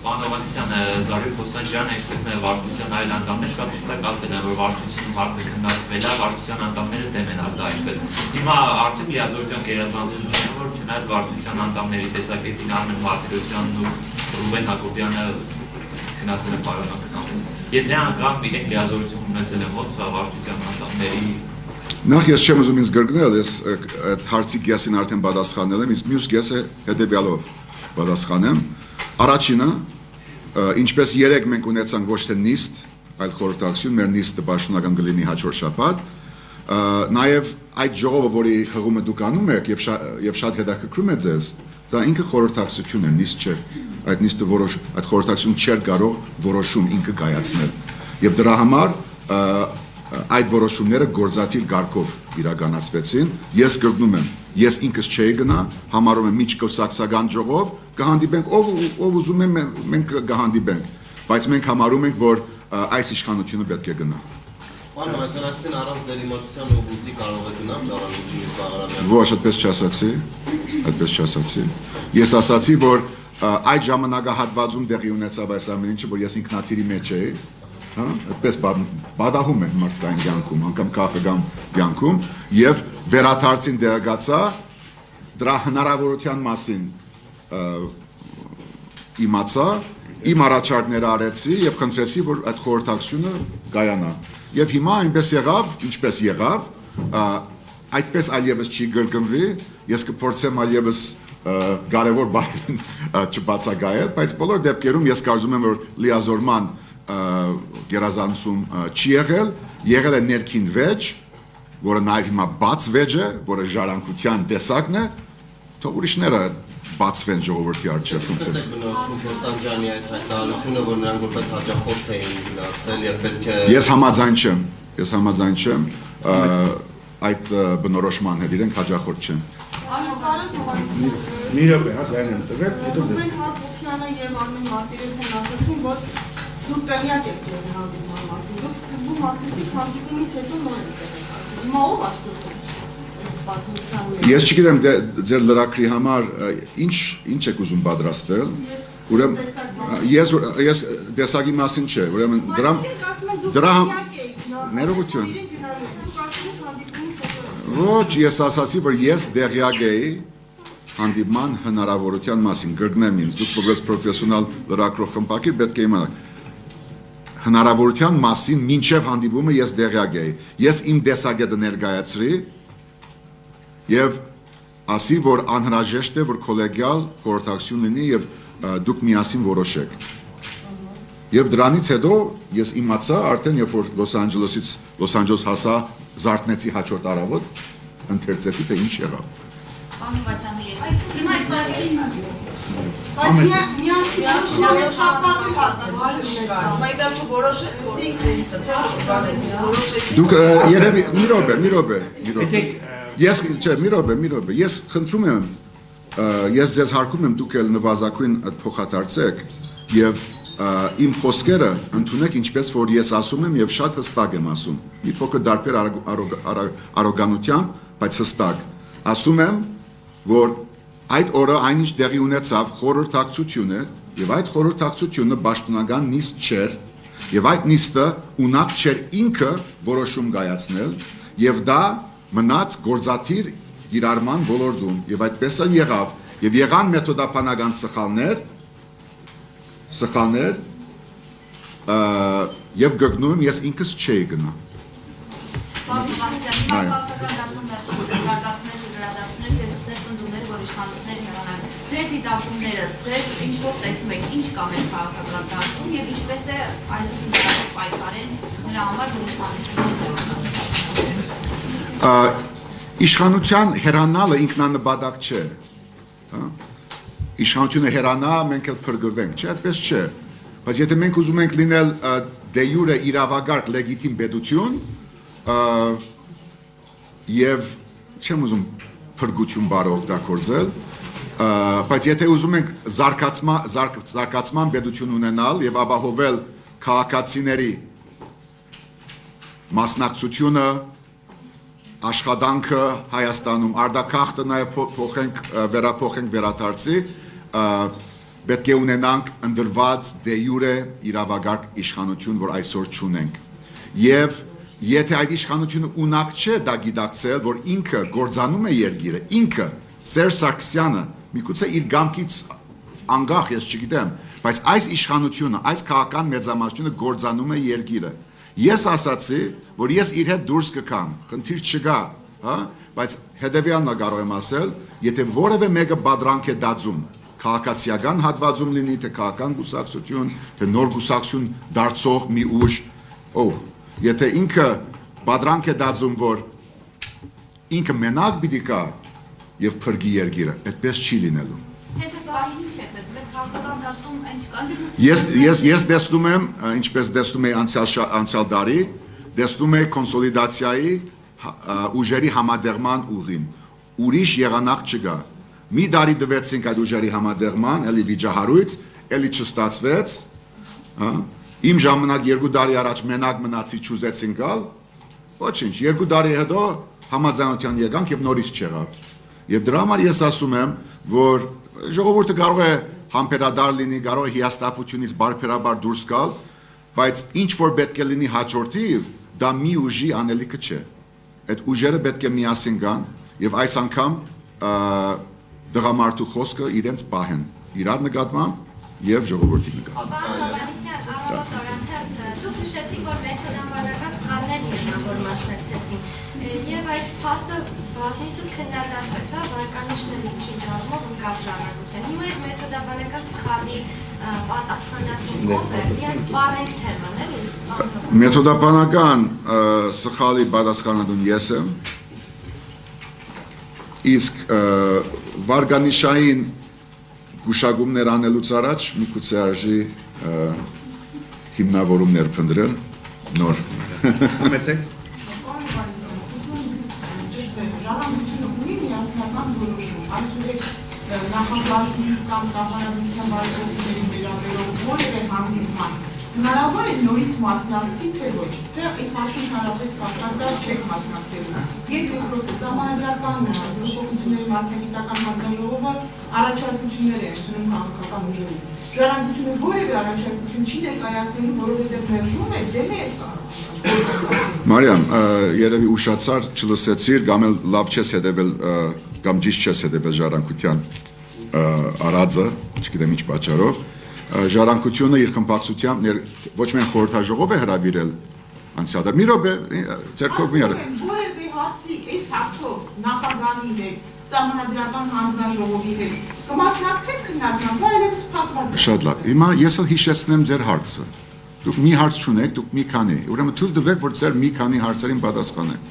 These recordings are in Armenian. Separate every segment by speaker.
Speaker 1: Պարոն Հովհաննիսյան, Զարուհի Խոստանջյանը, ինչպես նաև վարչության այլ անդամներ շատ հստակ ասել են, որ վարչությունում հարցը քննարկվել է, վարչության անդամները դեմ են դա այդպես։ Հիմա արդեն լիազորության գերազանցում չեն, որ չնայած վարչության անդամների տեսակետին Արմեն Մարտիրոսյանն ու Ռուբեն Հակոբյանը գնացել են պարոն 26։ Եթե անգամ իրենք լիազորություն ունեցել են ոնց վարչության անդամների
Speaker 2: Նախ ես չեմ ուզում ինձ գրգնել, ես այդ հարցի կեսին արդեն պատասխանել եմ, իսկ մյուս կեսը հետևյալով պատասխանեմ։ Առաջինը, ինչպես երեք մենք ունեցանք ոչ թե նիստ, այլ խորհրդակցություն, մեր նիստը պաշտոնական կլինի հաջորդ շաբաթ, նաև այդ ժողովը, որի հղումը դուք անում եք եւ շատ հետաքրքրում է ձեզ, դա ինքը խորհրդակցություն է, նիստ չէ։ Այդ նիստը այդ խորհրդակցությունը չէր կարող որոշում ինքը կայացնել։ Եվ դրա համար այդ որոշումները գործադիր կարգով իրականացվեցին, ես կրկնում եմ, ես ինքս չէի գնա, համարում եմ միջկուսակցական ժողով, կհանդիպենք, ով ուզում է մենք կհանդիպենք, բայց մենք համարում ենք, որ այս իշխանությունը պետք է գնա։
Speaker 3: Պարոն Հովհաննիսյան, առանց դերիմացության օգուտի կարող է գնալ Ժառանգությունից Բաղարամյանը։
Speaker 2: Ոչ, այդպես չասացի։ Ես ասացի, որ այդ ժամանակահատվածում տեղի ունեցավ այս ամեն ինչը, որ ես ինքնաթիռի մեջ էի, այդպես բադահում են մարդկային կյանքում, անգամ քաղաքական կյանքում, եւ վերադարձին դեղացա դրա հնարավորության մասին իմացա, իմ առաջարկները արեցի եւ խնդրեցի, որ այդ խորհրդակցությունը կայանա։ Եվ հիմա այնպես եղավ, ինչպես եղավ, այդպես այլևս չի կրկնվի, ես կփորձեմ այլևս կարևոր բաներ չբացակայել, բայց բոլոր դեպքերում ես կարծում եմ, որ լիազորման գերազանցում չի եղել է ներքին վեճ, որը նաև հիմա բաց վեճ է, որը ժառանգության տեսակն է, թող ուրիշները բացվեն ժողովրդի առջև։
Speaker 3: Ինչպես եք բնորոշում Խոստանջյանի այդ հայտարարությունը, որ նրանք որպես հաճախորդ էին գնացել եւ պետք է
Speaker 2: Ես համաձայն չեմ այդ բնորոշման հետ, իրենք հաճախորդ չեն։
Speaker 4: Մի րոպե, լայն եմ տվել, հետո ձեզ։
Speaker 5: Մենք Հակոբյանը եւ Արմեն Մարտիրոսյանն ասացին, որ դուք տեղյակ եք եղել հանդիպման մասին, դուք սկզբում ասացիք հանդիպումից հետո նոր եք տեղեկացել։ Հիմա ով ասում է այս պատմության։
Speaker 2: Ես չգիտեմ ձեր լրագրի համար ինչ եք ուզում պատրաստել։ Ուրեմն ես տեսակի մասին չէ, ուրեմն դրա ներողություն։ Ոչ, ես ասացի, որ ես տեղյակ էի հանդիպման հնարավորության մասին, կրկնեմ ինձ, դուք որպես պրոֆեսիոնալ լրագրող խմբակիր պետք է իմանաք։ Հնարավորության մասին մինչև հանդիպումը ես տեղյակ էի։ Ես իմ տեսակետը ներկայացրի եւ ասի, որ անհրաժեշտ է, որ կոլեգիալ խորհրդակցություն լինի եւ դուք միասին որոշեք։ Եվ դրանից հետո ես իմացա արդեն, երբ որ Լոս Անջելեսից հասա, զարթնեցի հաջորդ առավոտ, ընթերցեցի, թե ինչ եղավ։ Դուք երևի մի րոպե։ Ես խնդրում եմ, ես ձեզ հարկում եմ դուք էլ նվազագույն փոխադարձեք եւ իմ խոսքերը ընդունեք ինչպես որ ես ասում եմ եւ շատ հստակ եմ ասում։ Մի փոքր դարբեր արոգանությամբ, բայց հստակ։ Ասում եմ, որ այդ օրը այնինչ տեղի ունեցավ խորհրդակցություն է եւ այդ խորհրդակցությունը պաշտոնական նիստ չէր եւ այդ նիստը ունակ չէր ինքը որոշում կայացնել եւ դա մնաց գործադիր իրարման ոլորտում եւ այդպես էլ եղավ եւ եղան մեթոդապանական սխալներ եւ գգնում ես ինքս չէի գնա։
Speaker 6: Ձեր դիտարկումները, ձեր ինչ-որ տեսնում եք, ինչ կա մեր քաղաքական դաշտում եւ ինչպես է այս պայքարեն նրա համար որ
Speaker 2: իշխանության հերանալը ինքնանպատակ չէ։ Իշխանությունը հերանա, մենք էլ փրկվենք, չէ, այդպես չէ։ Բայց եթե մենք ուզում ենք լինել դե յուրե իրավագարկ լեգիտիմ պետություն եւ չեմ ուզում փրկություն բառը օգտագործել, բայց եթե ուզում ենք զարգացման պետություն ունենալ եւ ապահովել քաղաքացիների մասնակցությունը, աշխատանքը Հայաստանում, արտաքաղթը նաեւ վերափոխենք վերադարձի, պետք է ունենանք ընդրված դե յուրե իրավագարկ իշխանություն, որ այսօր չունենք։ Եվ եթե այդ իշխանությունը ունակ չէ դա գիտակցել, որ ինքը գործանում է երկիրը, ինքը Սերժ Սարգսյանը միգուցե իր գամքից անգախ, ես չգիտեմ, բայց այս իշխանությունը, այս քաղաքական մեծամասնությունը գործանում է երկիրը։ Ես ասացի, որ ես իր հետ դուրս կգամ, խնդիր չկա, հա, բայց հետևյալն կարող եմ ասել, եթե որևէ մեկը բادرանք է դածում, քաղաքացիական հատվածում լինի, թե քաղաքական կուսակցություն, թե նոր կուսակցություն դարձող մի ուժ, եթե ինքը բادرանք է դածում, որ ինքը մենակ պիտի կա եւ փրկի երկիրը, այդպես չի լինելու։ Ես տեսնում եմ, ինչպես տեսնում եմ անցյալ տարի, տեսնում եմ կոնսոլիդացիայի ուժերի համադեղման ուղին։ Ուրիշ եղանակ չկա։ Մի տարի դվեցինք այդ ուժերի համադեղման, էլի վիճահարույց, էլի չստացվեց, իմ ժամանակ 2 տարի առաջ մենակ մնացի չուզեցին գալ, ոչինչ, 2 տարի հետո համաձայնության եկանք եւ նորից չեղավ։ Եվ դրա համար ես ասում եմ, որ ժողովուրդը կարող է համբերադար լինի, կարող է հիասթափությունից բարբերաբար դուրս գալ, բայց ինչ որ պետք է լինի հաջորդիվ, դա մի ուժի անելիքը չէ։ Այդ ուժերը պետք է միասին գան եւ այս անգամ դղամարդու խոսքը իրենց պահեն իրար նկատմամբ եւ ժողովրդի նկատմամբ։
Speaker 7: Դուք նշեցիք, որ մեթոդաբանական սխալներ եղան, որ մասնակցեցին, եւ այդ փաստը բազմիցս քննադատվեց, վարկանիշների չընտրելով ընկավ ժառանգության։ Հիմա այդ մեթոդաբանական սխալի պատասխանատուն ով է, միայն բառերի թեման էլի։
Speaker 2: Մեթոդաբանական սխալի պատասխանատուն ես եմ, իսկ վարկանիշային գուշակումներ անելուց առաջ միգուցե արժի հիմնավորումներ փնտրել նոր։
Speaker 4: Համեցեք։
Speaker 8: Ժառանգությունը ունի միասնական որոշում, այսուհետ նախագահի կամ սահմանադրության բարեփոխումների վերաբերող որևէ հանդիպման հնարավոր է նորից մասնակցի, թե ոչ, թե այս հաշվի հանրապես կապված չեք մասնակցելու։ Երկրորդ սահմանադրական փոփոխությունների մասնագիտական հանձնաժողովը առաջարկություններ է ընդունում քաղաքական ուժերից։ Ժառանգությունը որևէ առաջարկություն չի ներկայացնելու, որովհետև մերժում է դեմ է այս կառավարությունը։
Speaker 2: Մարիամ, երևի ուշացար, չլսեցիր, կամ էլ լավ չես հետևել, կամ ճիշտ չես հետևել ժառանգության արածը, չգիտեմ ինչ պատճառով, ժառանգությունը իր խմբակցությամբ ոչ միայն խորհրդաժողով է հրավիրել անցյալ տարի, մի րոպե, ձեռքով մի արեք։
Speaker 8: Որևէ հարցի այս հարցով նախագահի հետ, սահմանադրական հանձնաժողովի հետ կմասնակցեք քննարկման, դա այլևս փակված է։
Speaker 2: Շատ լավ։ Հիմա ես էլ հիշեցնեմ ձեր հարցը։ Դուք մի հարց չունեք, դուք մի քանի։ Ուրեմն թույլ տվեք, որ ձեր մի քանի հարցերին պատասխանեք։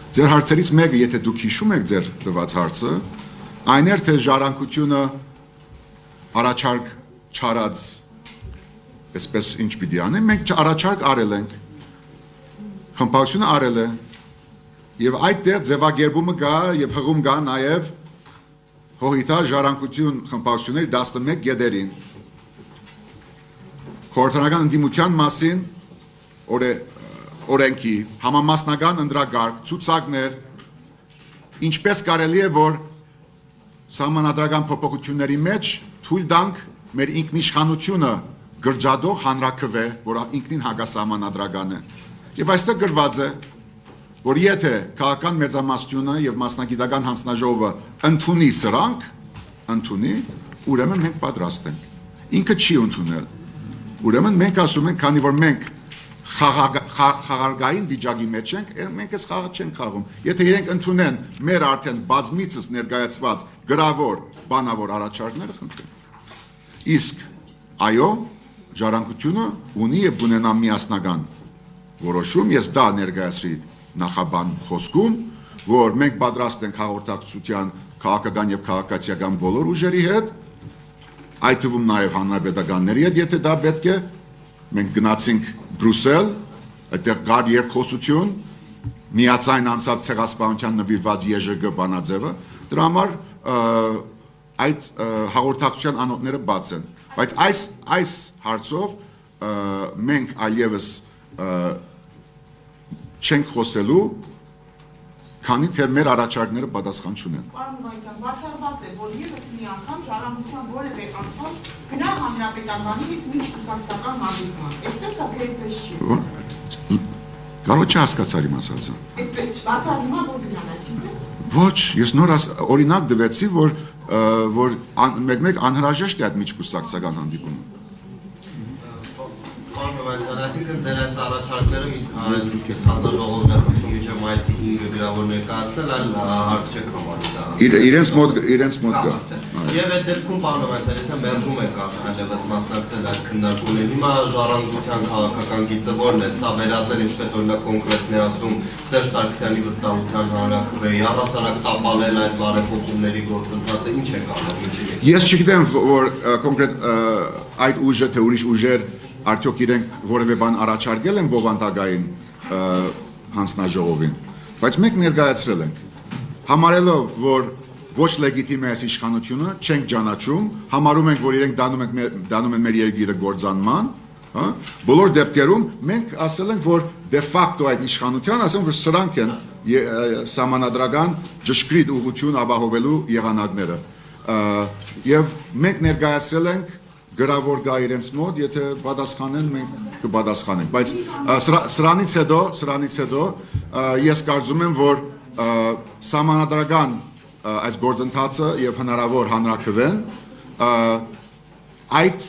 Speaker 2: Ձեր հարցերից մեկը, եթե դուք հիշում եք ձեր տված հարցը, այն էր, թե ժառանգությունը առաջարկ չարած, այսպես ինչ պիտի անեն, մենք առաջարկ արել ենք, խմբակցությունը արել է, եւ այդտեղ ձևակերպումը կա եւ հղում կա նաեւ հողիտա ժառանգություն խմբակցությունների 11 գետերին, խորհրդանական ընդդիմության մասին օրենքի, համամասնական ընդրակարգ, ցուցակներ, ինչպես կարելի է, որ սահմանադրական փոփոխությունների մեջ թույլ տանք մեր ինքնիշխանությունը գրջադող հանրաքվե, որ ինքնին հակասահմանադրական է։ Եվ այստեղ գրված է, որ եթե քաղաքական մեծամասնությունը եւ մասնագիտական հանձնաժողովը ընդունի սրանք, ուրեմն մենք պատրաստ ենք։ Ինքը չի ընդունել։ Ուրեմն մենք ասում ենք, քանի որ մենք խաղարկային վիճակի մեջ ենք, մենք այս խաղը չենք խաղում։ Եթե իրենք ընդունեն մեր արդեն բազմիցս ներկայացված գրավոր բանավոր առաջարկները, խնդրեմ։ Իսկ այո, ժառանգությունը ունի եւ ունենա միասնական որոշում, ես դա ներկայացրի նախաբան խոսքում, որ մենք պատրաստ ենք հաղորդակցության քաղաքական եւ քաղաքացիական բոլոր ուժերի հետ, այդ թվում նաեւ հանրապետականների հետ, եթե դա պետք է, մենք գնացինք Բրուսել, այդտեղ կար երկխոսություն, միացայն անցավ ցեղասպանության նվիրված ԵԺԳ բանաձևը, դրա համար այդ հաղորդակցության անոթները բաց են, բայց այս հարցով մենք այլևս չենք խոսելու քանի թե մեր առաջարկները պատասխան չունեն։
Speaker 8: Պարոն Վայսյան, բացառված է, որ եւս մի անգամ ժառանգության որևէ անդամ գնա հանրապետականի հետ միջկուսակցական հանդիպման։ Այդպես է, թե այդպես չի։
Speaker 2: Կարող չի հասկացար իմ ասածը։
Speaker 8: Այդպես բացառվում է, որ գնան, այսինքն։
Speaker 2: Ոչ, ես նոր օրինակ դվեցի, որ մեկ անհրաժեշտ է այդ միջկուսակցական հանդիպումը։
Speaker 3: Այսինքն ձեր այս առաջարկները հանձնաժողովն է խնդրում մինչև մայիսի 5-ը գրավոր ներկայացնել, այլ հարկ չեք համարում դա։
Speaker 2: Իրենց մոտ գա։
Speaker 3: Եվ այդ դեպքում պարոն Հովհաննիսյան, եթե մերժում եք այլևս մասնակցել այդ քննարկումներին, հիմա ժառանգության քաղաքական գիծը որն է, սա վերածել ինչպես օրինակ կոնկրետն է ասում Սերժ Սարգսյանի վստահության հանրաքվեի, առհասարակ տապալել այդ բարեփոխումների գործընթացը, ինչ եք անում, ինչի՞։
Speaker 2: Ես չգիտեմ, որ կոնկրետ այդ ուժը թե ուրիշ ուժեր արդյոք իրենք որևէ բան առաջարկել են բովանդակային հանձնաժողովին, բայց մենք ներկայացրել ենք, համարելով, որ ոչ լեգիտիմ է այս իշխանությունը, չենք ճանաչում, համարում ենք, որ իրենք դանում են մեր երկիրը գործանման, բոլոր դեպքերում մենք ասել ենք, որ դե ֆակտո այդ իշխանության, ասեմ, որ սրանք են սահմանադրական ճշգրիտ ուղղություն ապահովելու եղանակները, եւ մենք ներկայացրել ենք գրավոր գա իրենց մոտ, եթե պատասխանեն, մենք կպատասխանենք, բայց սրանից հետո ես կարծում եմ, որ սահմանադրական այս գործընթացը եւ հնարավոր հանրաքվեն այդ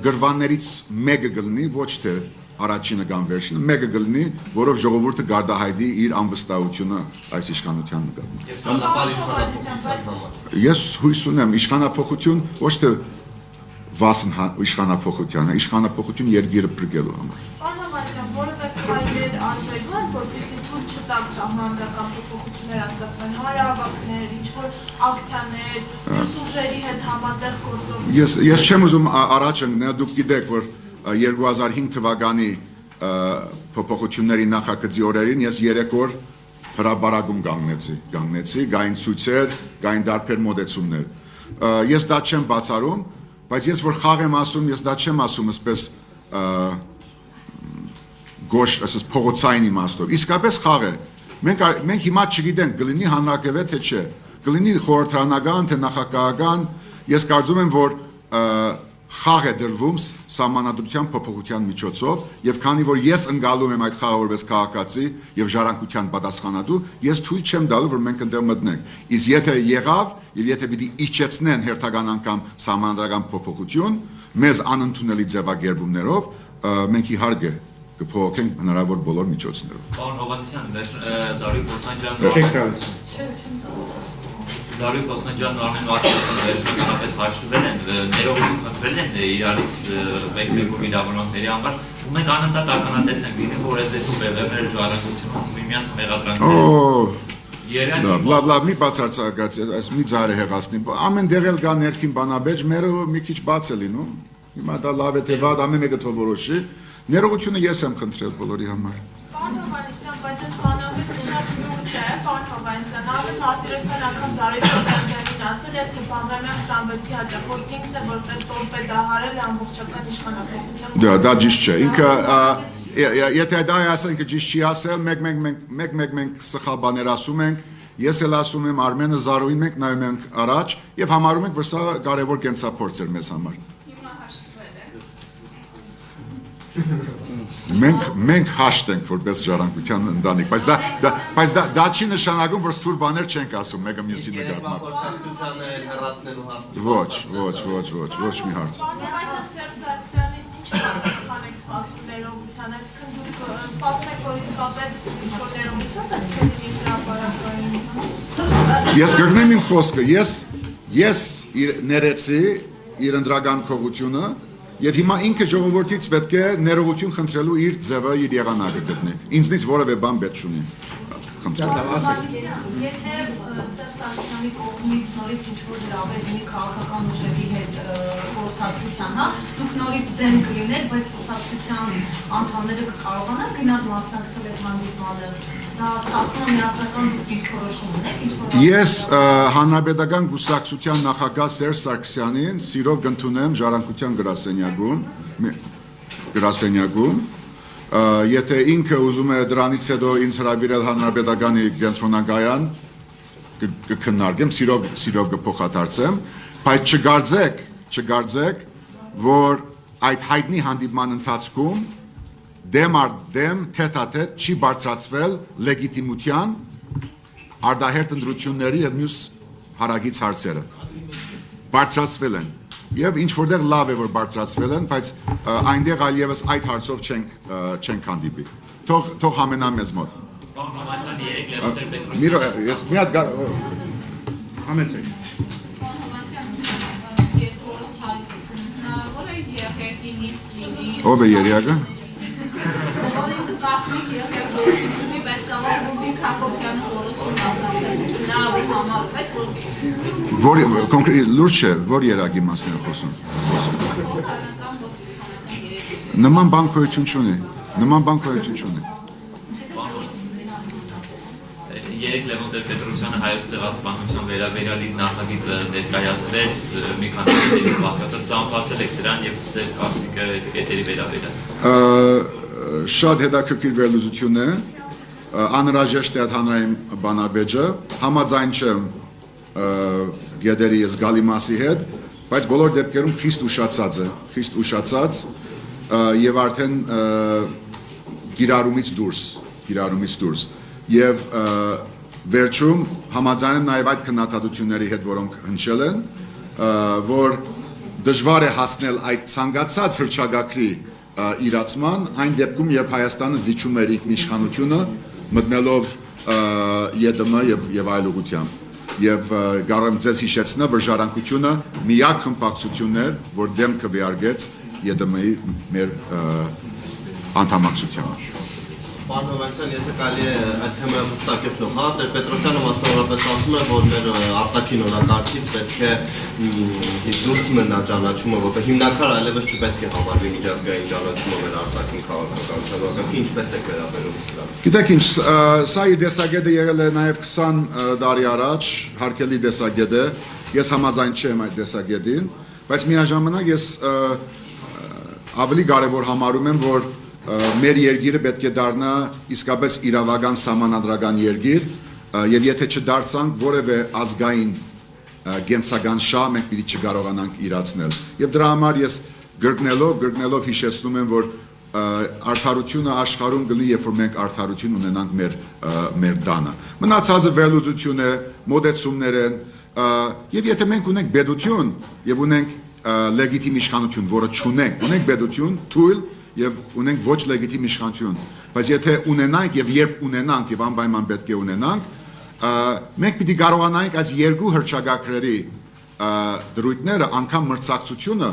Speaker 2: գրվաններից մեկը կլինի, ոչ թե առաջինը կամ վերջինը, մեկը կլինի, որով ժողովուրդը գարդահայտի իր անվստահությունը այս իշխանության նկատմամբ։
Speaker 3: Եվ ճանապարհ իշխանափոխության համար։
Speaker 2: Ես հույս ունեմ իշխանափոխություն ոչ թե վասն իշխանափոխությանը, իշխանափոխություն երկիրը փրկելու համար։
Speaker 8: Պարոն Հովհաննիսյան, որևէ քայլեր արվելու են, որպեսզի ցույց չտաք սահմանադրական փոփոխություններ անցկացվեն, հանրահավաքներ, ինչ-որ ակցիաներ, մյուս ուժերի հետ համատեղ գործող։
Speaker 2: Ես չեմ ուզում առաջ ընկնել, դուք գիտեք, որ 2005 թվականի փոփոխությունների նախագծի օրերին ես 3 օր հրապարակում կանգնեցի, գային ցույցեր, գային դարբեր մոտեցումներ։ Ես դա չեմ բացառում, բայց ես որ խաղ եմ ասում, ես դա չեմ ասում այսպես գոշ, այսպես փողոցային իմաստով։ Իսկապես խաղ է։ Մենք հիմա չգիտենք կլինի հանրաքվե թե չէ, կլինի խորհրդարանական թե նախագահական, ես կարծում եմ, որ խաղ է դրվում սահմանադրության փոփոխության միջոցով, եւ քանի որ ես ընկալում եմ այդ խաղը որպես քաղաքացի եւ ժառանգության պատասխանատու, ես թույլ չեմ տալու, որ մենք այնտեղ մտնենք։ Իսկ եթե եղավ եւ եթե պիտի իջեցնեն հերթական անգամ սահմանադրական փոփոխություն, մեզ անընդունելի ձևակերպումներով, մենք իհարկե կփոխենք հնարավոր բոլոր միջոցներով։
Speaker 1: Պարոն Հովհաննիսյան, Զարուհի Պոստանջյանն Զարուհի Պոստանջյանն ու Արմեն Մարտիրոսյանը վերջնականապես հաշվվել են, ներողություն խնդրել են իրարից մեկ-մեկ վիրավորանքների համար, ու մենք անընդհատ ականատես ենք լինում, որ այս բևեռները ժառանգությունում միմյանց մեղադրանքներ։
Speaker 2: Լավ, մի բացարձակած, այս մի ձարը հեղացնի, ամեն դեղել կա ներքին բանաբեջ, մերը մի քիչ բաց է լինում, հիմա դա լավ է թե վատ, ամեն մեկը թող որոշի, ներողությունը ես եմ խնդրել բոլորի համար։
Speaker 8: Պարոն Հովհաննիսյան, բայց այդ բանավեճը շատ լուրջ է, պարոն Հովհաննիսյան, Արմեն Մարտիրոսյանը անգամ Զարուհի Պոստանջյանին ասել է, թե Բաղրամյան 26-ի հաճախորդ ինքն է, որպես տորպեդահարել է ամբողջական իշխանափոխության։
Speaker 2: Դա ճիշտ չէ, ինքը եթե դա ասենք ճիշտ չի ասել, մեկ-մեկ սխալ բաներ ասում ենք, ես էլ ասում եմ Արմենը Զարուհին մենք նայում ենք առաջ եւ համարում ենք, որ սա կարեւոր կենսափորձ էր մեզ համար։ Մենք հաշտ ենք որպես ժառանգության ընտանիք, բայց դա չի նշանակում, որ սուր բաներ չենք ասում մեկը մյուսի նկատմամբ։ Ոչ մի հարց։
Speaker 8: Սերժ Սարգսյանից ինչ պատասխան եք սպասում ներողության, այսինքն դուք սպասում եք, որ իսկապես ինչ-որ ներողություն եք քննի հրապարակային։
Speaker 2: Ես կրկնեմ իմ խոսքը, ես ներեցի իր ընդրական քողությունը եւ հիմա ինքը ժողովրդից պետք է ներողություն խնդրելու իր ձևը, իր եղանակը գտնի։ Ինձնից որևէ բան պետք չունի։
Speaker 6: Եթե Սերժ Սարգսյանի կողմից նորից ինչ-որ հրավեր լինի քաղաքական ուժերի հետ խորհրդատվության, դուք նորից դեմ կլինեք, բայց խորհրդատվության անդամները կկարողանան գնալ մասնակցել այդ հանդիպմանը։ Դա ստացվում է միասնական դիրքորոշում ունեք, ինչ-որ։
Speaker 2: Ես հանրապետական կուսակցության նախագահ Սերժ Սարգսյանին սիրով կընդունեմ ժառանգության գրասենյակում, Եթե ինքը ուզում է դրանից հետո ինձ հրավիրել հանրապետականի կենտրոնագայան, կքննարկեմ, սիրով կփոխադարձեմ, բայց չգարձեք, որ այդ հայտնի հանդիպման ընթացքում դեմ առ դեմ թեթ-աթեթ չի բարձրացվել լեգիտիմության, արդահերթ ընտրությունների եւ մյուս հարագից հարցերը։ Բարձրացվել են եւ ինչ որտեղ լավ է որ բարձրացվել են, բայց այնտեղ այլևս այդ հարցով չենք հանդիպի։ Թող համենամեզ մոտ։
Speaker 1: Պարոն Համասյանի երեք Լևոն Տեր-Պետրոսյանը
Speaker 2: Ես մի հատ
Speaker 4: Համեցեք։
Speaker 2: Ով է երեակը։ Կոնկրետ լուրջ չէ, որ երակի մասին է խոսում։ Նման բան գոյություն չունի։
Speaker 1: Երեք Լևոն Տեր-Պետրոսյանը հայոց ցեղասպանության վերաբերյալ իր նախագիծը ներկայացրեց, մի քանի դեպքերի բաղկացած ծանոթացել եք դրան եւ ձեր կարծիքը էթերի վերաբերյալ։
Speaker 2: Շատ հետաքրքիր վերլուծություն է, անհրաժեշտ է այդ հանրային բանավեճը, համաձայն չեմ գեդերի զգալի մասի հետ, բայց բոլոր դեպքերում խիստ ուշացած եւ արդեն գիրառումից դուրս եւ վերջում համաձայն եմ նաեւ այդ քննադատությունների հետ, որոնք հնչել են, որ դժվար է հասնել այդ ցանկացած հռչակագրի իրացման այն դեպքում, երբ Հայաստանը զիջում էր ինքնիշխանությունը, մտնելով ԵԴՄ եւ այլ ուղղությամբ։ Եվ կարող եմ ձեզ հիշեցնել, որ ժառանգությունը միակ խմբակցությունն էր, որ դեմ քվեարկեց ԵԴՄ-ի մեր անդամակցությանը։
Speaker 3: Պարոն Համասյան, եթե կարելի է այդ թեմայով հստակեցնող, հա, Տեր-Պետրոսյանը մասնավորապես ասում է, որ մեր արտաքին օրակարգից պետք է դուրս մնա ճանաչումը, որտեղ հիմնակար այլևս չպետք է համարվի միջազգային ճանաչումը մեր արտաքին քաղաքականության օրակարգի, ինչպես է վերաբերում դրան։
Speaker 2: Գիտեք ինչ, սա իր տեսակետը եղել է նաև 20 տարի առաջ, հարգելի տեսակետ է, ես համաձայն չեմ այդ տեսակետին, բայց միաժամանակ ես ավելի կարևոր համարում եմ, որ մեր երկիրը պետք է դառնա իսկապես իրավական սահմանադրական երկիր եւ եթե չդարձանք որևէ ազգային գենսական շահ մենք պիտի չկարողանանք իրացնել եւ դրա համար ես գրկնելով հիշեցնում եմ որ արդարությունը աշխարհում գլի երբ որ մենք արդարություն ունենանք մեր դանը մնացածը վերլուծություն է մոդեցումներ են եւ եթե մենք ունենք պետություն եւ ունենք լեգիտիմ իշխանություն որը չունենք ունենք պետություն թույլ եւ ունենք ոչ լեգիտիմ իշխանություն բայց եթե ունենանք եւ երբ ունենանք եւ անպայման պետք է ունենանք մենք պիտի կարողանանք այս երկու հռչակագրերի դրույթները անգամ մրցակցությունը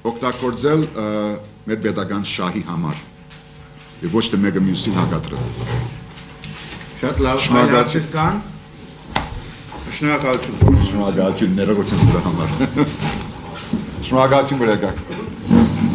Speaker 2: օգտագործել մեր պետական շահի համար եւ ոչ թե մեկը մյուսին հակադրել
Speaker 4: Շատ լավ շնորհակալություն կան Շնորհակալություն
Speaker 2: ներողություն սրա համար Շնորհակալություն որ եկաք